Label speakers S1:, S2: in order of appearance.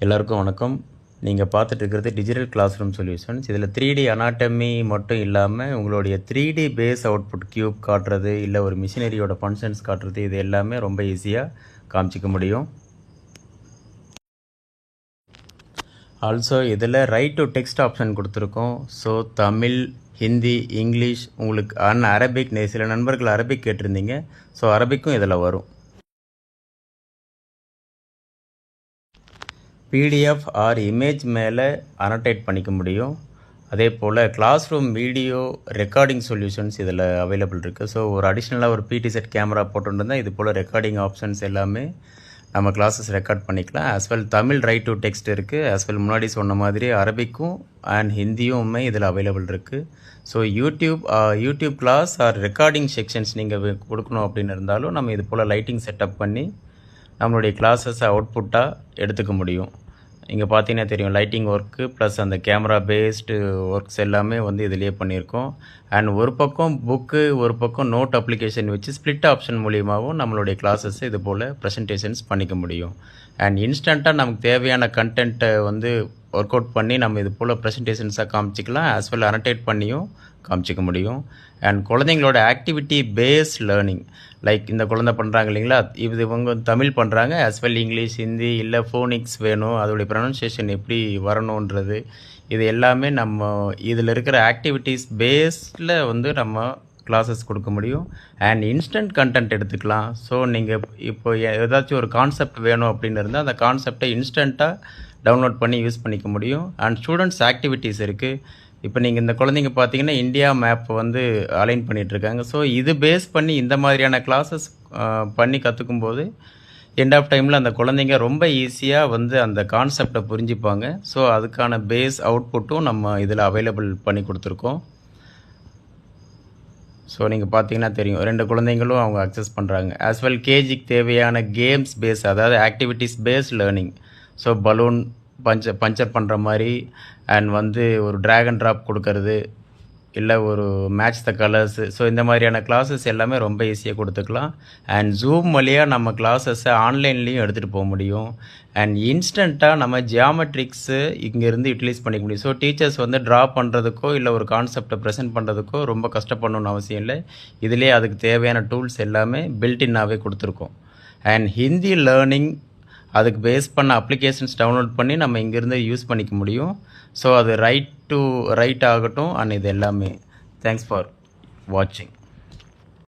S1: எல்லாருக்கும் வணக்கம். நீங்கள் பார்த்துட்டு இருக்கிறது டிஜிட்டல் கிளாஸ் ரூம் சொல்யூஷன்ஸ். இதில் 3D அனாட்டமி மட்டும் இல்லாமல் உங்களுடைய 3D பேஸ் அவுட்புட் கியூப் காட்டுறது, இல்லை ஒரு மிஷினரியோட ஃபங்க்ஷன்ஸ் காட்டுறது, இது எல்லாமே ரொம்ப ஈஸியாக காமிச்சிக்க முடியும். ஆல்சோ இதில் ரைட் டு டெக்ஸ்ட் ஆப்ஷன் கொடுத்துருக்கோம். ஸோ தமிழ், ஹிந்தி, இங்கிலீஷ், உங்களுக்கு அரபிக், சில நண்பர்கள் அரபிக் கேட்டிருந்தீங்க. ஸோ அரபிக்கும் இதில் வரும். பிடிஎஃப் ஆர் இமேஜ் மேலே அனோட்டேட் பண்ணிக்க முடியும். அதே போல் classroom video recording solutions இதில் அவைலபிள் இருக்குது. ஸோ ஒரு அடிஷ்னலாக ஒரு பிடி செட் கேமரா போட்டுருந்தால் இது போல் ரெக்கார்டிங் ஆப்ஷன்ஸ் எல்லாமே நம்ம கிளாஸஸ் ரெக்கார்ட் பண்ணிக்கலாம். As well Tamil write to text இருக்குது. ஆஸ் வெல் முன்னாடி சொன்ன மாதிரி அரபிக்கும் அண்ட் ஹிந்தியுமே இதில் அவைலபிள் இருக்குது. So YouTube class or recording sections நீங்கள் கொடுக்கணும் அப்படின்னு இருந்தாலும் நம்ம இது போல் லைட்டிங் செட்டப் பண்ணி நம்மளுடைய கிளாஸஸை அவுட்புட்டாக எடுத்துக்க முடியும். இங்கே பார்த்தீங்கன்னா தெரியும், லைட்டிங் ஒர்க்கு ப்ளஸ் அந்த கேமரா பேஸ்டு ஒர்க்ஸ் எல்லாமே இதிலே பண்ணியிருக்கோம். அண்ட் ஒரு பக்கம் புக்கு, ஒரு பக்கம் நோட் அப்ளிகேஷன் வச்சு ஸ்ப்ளிட் ஆப்ஷன் மூலியமாகவும் நம்மளுடைய கிளாஸஸ் இது போல் ப்ரெசன்டேஷன்ஸ் பண்ணிக்க முடியும். அண்ட் இன்ஸ்டண்ட்டாக நமக்கு தேவையான கண்டென்ட்டை ஒர்க் அவுட் பண்ணி நம்ம இது போல் ப்ரெசன்டேஷன்ஸாக காமிச்சிக்கலாம். ஆஸ் வெல் அனோட்டேட் பண்ணியும் காமிச்சிக்க முடியும். அண்ட் குழந்தைங்களோட ஆக்டிவிட்டி பேஸ்ட் லேர்னிங், லைக் இந்த குழந்தை பண்ணுறாங்க இல்லைங்களா, இவங்க தமிழ் பண்ணுறாங்க, ஆஸ் வெல் இங்கிலீஷ், ஹிந்தி, இல்லை ஃபோனிக்ஸ் வேணும், அதோடைய ப்ரொனன்சியேஷன் எப்படி வரணுன்றது, இது எல்லாமே நம்ம இதில் இருக்கிற ஆக்டிவிட்டீஸ் பேஸில் நம்ம கிளாஸஸ் கொடுக்க முடியும். அண்ட் இன்ஸ்டன்ட் கண்டென்ட் எடுத்துக்கலாம். ஸோ நீங்கள் இப்போ ஏதாச்சும் ஒரு கான்செப்ட் வேணும் அப்படின்னு இருந்தால் அந்த கான்செப்டை இன்ஸ்டண்ட்டாக டவுன்லோட் பண்ணி யூஸ் பண்ணிக்க முடியும். அண்ட் ஸ்டூடெண்ட்ஸ் ஆக்டிவிட்டீஸ் இருக்குது. இப்போ நீங்கள் இந்த குழந்தைங்க பார்த்தீங்கன்னா இந்தியா மேப் அலைன் பண்ணிகிட்ருக்காங்க. ஸோ இது பேஸ் பண்ணி இந்த மாதிரியான கிளாஸஸ் பண்ணி கற்றுக்கும்போது எண்ட் ஆஃப் டைமில் அந்த குழந்தைங்க ரொம்ப ஈஸியாக அந்த கான்செப்டை புரிஞ்சுப்பாங்க. ஸோ அதுக்கான பேஸ் அவுட்புட்டும் நம்ம இதில் அவைலபிள் பண்ணி கொடுத்துருக்கோம். ஸோ நீங்கள் பார்த்தீங்கன்னா தெரியும், 2 குழந்தைங்களும் அவங்க அக்சஸ் பண்ணுறாங்க. ஆஸ் வெல் கேஜிக்கு தேவையான கேம்ஸ் பேஸ், அதாவது activities base learning. So balloon puncture பண்ணுற மாதிரி அண்ட் ஒரு ட்ராக் அண்ட் ட்ராப் கொடுக்கறது, இல்லை ஒரு மேட்ச் த கலர்ஸு. ஸோ இந்த மாதிரியான கிளாஸஸ் எல்லாமே ரொம்ப ஈஸியாக கொடுத்துக்கலாம். அண்ட் ஜூம் வழியாக நம்ம கிளாஸஸை ஆன்லைன்லேயும் எடுத்துகிட்டு போக முடியும். அண்ட் இன்ஸ்டண்ட்டாக நம்ம ஜியாமெட்ரிக்ஸு இங்கேருந்து யூட்டிலைஸ் பண்ணிக்க முடியும். ஸோ டீச்சர்ஸ் ட்ரா பண்ணுறதுக்கோ இல்லை ஒரு கான்செப்டை ப்ரெசென்ட் பண்ணுறதுக்கோ ரொம்ப கஷ்டப்படணும்னு அவசியம் இல்லை. இதிலே அதுக்கு தேவையான டூல்ஸ் எல்லாமே பில்டின்னாகவே கொடுத்துருக்கோம். அண்ட் ஹிந்தி லேர்னிங், அதுக்கு பேஸ் பண்ண அப்ளிகேஷன்ஸ் டவுன்லோட் பண்ணி நம்ம இங்கேருந்து யூஸ் பண்ணிக்க முடியும். ஸோ அது ரைட் ஆகட்டும். அண்ட் இது எல்லாமே. தேங்க்ஸ் ஃபார் வாட்சிங்.